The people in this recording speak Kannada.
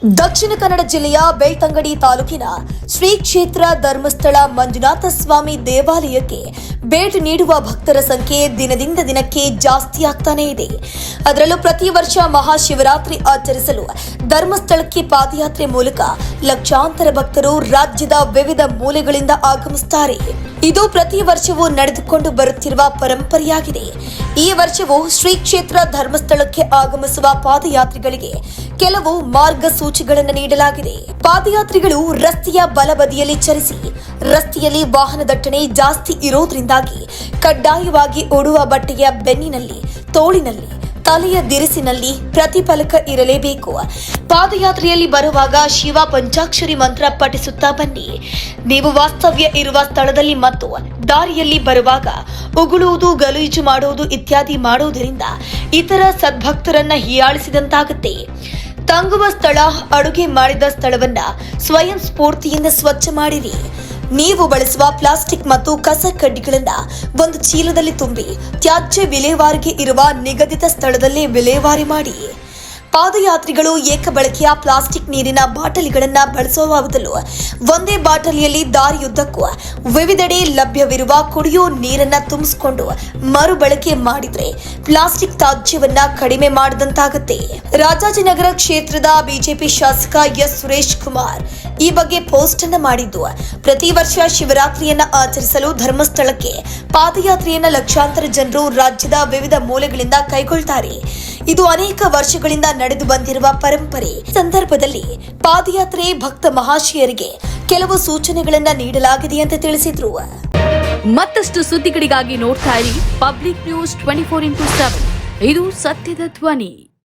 ದಕ್ಷಿಣ ಕನ್ನಡ ಜಿಲ್ಲೆಯ ಬೆಳ್ತಂಗಡಿ ತಾಲೂಕಿನ ಶ್ರೀ ಕ್ಷೇತ್ರ ಧರ್ಮಸ್ಥಳ ಮಂಜುನಾಥ ಸ್ವಾಮಿ ದೇವಾಲಯಕ್ಕೆ ಭೇಟಿ ನೀಡುವ ಭಕ್ತರ ಸಂಖ್ಯೆ ದಿನದಿಂದ ದಿನಕ್ಕೆ ಜಾಸ್ತಿ ಆಗ್ತಾನೇ ಇದೆ. ಅದರಲ್ಲೂ ಪ್ರತಿ ವರ್ಷ ಮಹಾಶಿವರಾತ್ರಿ ಆಚರಿಸಲು ಧರ್ಮಸ್ಥಳಕ್ಕೆ ಪಾದಯಾತ್ರೆ ಮೂಲಕ ಲಕ್ಷಾಂತರ ಭಕ್ತರು ರಾಜ್ಯದ ವಿವಿಧ ಮೂಲೆಗಳಿಂದ ಆಗಮಿಸುತ್ತಾರೆ. ಇದು ಪ್ರತಿ ವರ್ಷವೂ ನಡೆದುಕೊಂಡು ಬರುತ್ತಿರುವ ಪರಂಪರೆಯಾಗಿದೆ. ಈ ವರ್ಷವೂ ಶ್ರೀ ಕ್ಷೇತ್ರ ಧರ್ಮಸ್ಥಳಕ್ಕೆ ಆಗಮಿಸುವ ಪಾದಯಾತ್ರಿಗಳಿಗೆ ಕೆಲವು ಮಾರ್ಗಸೂಚಿಗಳನ್ನು ನೀಡಲಾಗಿದೆ. ಪಾದಯಾತ್ರಿಗಳು ರಸ್ತೆಯ ಬಲಬದಿಯಲ್ಲಿ ಚಲಿಸಿ, ರಸ್ತೆಯಲ್ಲಿ ವಾಹನ ದಟ್ಟಣೆ ಜಾಸ್ತಿ ಇರೋದ್ರಿಂದಾಗಿ ಕಡ್ಡಾಯವಾಗಿ ಉಡುವ ಬಟ್ಟೆಯ ಬೆನ್ನಿನಲ್ಲಿ, ತೋಳಿನಲ್ಲಿ, ತಲೆಯ ದಿರಿಸಿನಲ್ಲಿ ಪ್ರತಿಫಲಕ ಇರಲೇಬೇಕು. ಪಾದಯಾತ್ರೆಯಲ್ಲಿ ಬರುವಾಗ ಶಿವ ಪಂಚಾಕ್ಷರಿ ಮಂತ್ರ ಪಠಿಸುತ್ತಾ ಬನ್ನಿ. ನೀವು ವಾಸ್ತವ್ಯ ಇರುವ ಸ್ಥಳದಲ್ಲಿ ಮತ್ತು ದಾರಿಯಲ್ಲಿ ಬರುವಾಗ ಉಗುಳುವುದು, ಗಲೀಜು ಮಾಡುವುದು ಇತ್ಯಾದಿ ಮಾಡುವುದರಿಂದ ಇತರ ಸದ್ಭಕ್ತರನ್ನ ಹೀಯಾಳಿಸಿದಂತಾಗುತ್ತೆ. ತಂಗುವ ಸ್ಥಳ, ಅಡುಗೆ ಮಾಡಿದ ಸ್ಥಳವನ್ನ ಸ್ವಯಂ ಸ್ಫೂರ್ತಿಯಿಂದ ಸ್ವಚ್ಛ ಮಾಡಿರಿ. ನೀವು ಬಳಸುವ ಪ್ಲಾಸ್ಟಿಕ್ ಮತ್ತು ಕಸ ಕಡ್ಡಿಗಳನ್ನ ಒಂದು ಚೀಲದಲ್ಲಿ ತುಂಬಿ ತ್ಯಾಜ್ಯ ವಿಲೇವಾರಿಗೆ ಇರುವ ನಿಗದಿತ ಸ್ಥಳದಲ್ಲಿ ವಿಲೇವಾರಿ ಮಾಡಿ. ಪಾದಯಾತ್ರಿಗಳು ಏಕಬಳಕೆಯ ಪ್ಲಾಸ್ಟಿಕ್ ನೀರಿನ ಬಾಟಲಿಗಳನ್ನು ಬಳಸುವ ಬದಲು ಒಂದೇ ಬಾಟಲಿಯಲ್ಲಿ ದಾರಿಯುದ್ದಕ್ಕೂ ವಿವಿಧೆಡೆ ಲಭ್ಯವಿರುವ ಕುಡಿಯೋ ನೀರನ್ನ ತುಂಬಿಸಿಕೊಂಡು ಮರುಬಳಕೆ ಮಾಡಿದ್ರೆ ಪ್ಲಾಸ್ಟಿಕ್ ತ್ಯಾಜ್ಯವನ್ನ ಕಡಿಮೆ ಮಾಡಿದಂತಾಗುತ್ತೆ. ರಾಜಾಜಿನಗರ ಕ್ಷೇತ್ರದ ಬಿಜೆಪಿ ಶಾಸಕ ಎಸ್ ಸುರೇಶ್ ಕುಮಾರ್ ಈ ಬಗ್ಗೆ ಪೋಸ್ಟ್ ಅನ್ನು ಮಾಡಿದ್ದು, ಪ್ರತಿ ವರ್ಷ ಶಿವರಾತ್ರಿಯನ್ನ ಆಚರಿಸಲು ಧರ್ಮಸ್ಥಳಕ್ಕೆ ಪಾದಯಾತ್ರೆಯನ್ನ ಲಕ್ಷಾಂತರ ಜನರು ರಾಜ್ಯದ ವಿವಿಧ ಮೂಲೆಗಳಿಂದ ಕೈಗೊಳ್ತಾರೆ. ಇದು ಅನೇಕ ವರ್ಷಗಳಿಂದ ನಡೆದು ಬಂದಿರುವ ಪರಂಪರೆ. ಸಂದರ್ಭದಲ್ಲಿ ಪಾದಯಾತ್ರೆ ಭಕ್ತ ಮಹಾಶಯರಿಗೆ ಕೆಲವು ಸೂಚನೆಗಳನ್ನ ನೀಡಲಾಗಿದೆ ಅಂತ ತಿಳಿಸಿದ್ರು. ಮತ್ತಷ್ಟು ಸುದ್ದಿಗಳಿಗಾಗಿ ನೋಡ್ತಾ ಇರಿ ಪಬ್ಲಿಕ್ ನ್ಯೂಸ್ 24x7. ಇದು ಸತ್ಯದ ಧ್ವನಿ.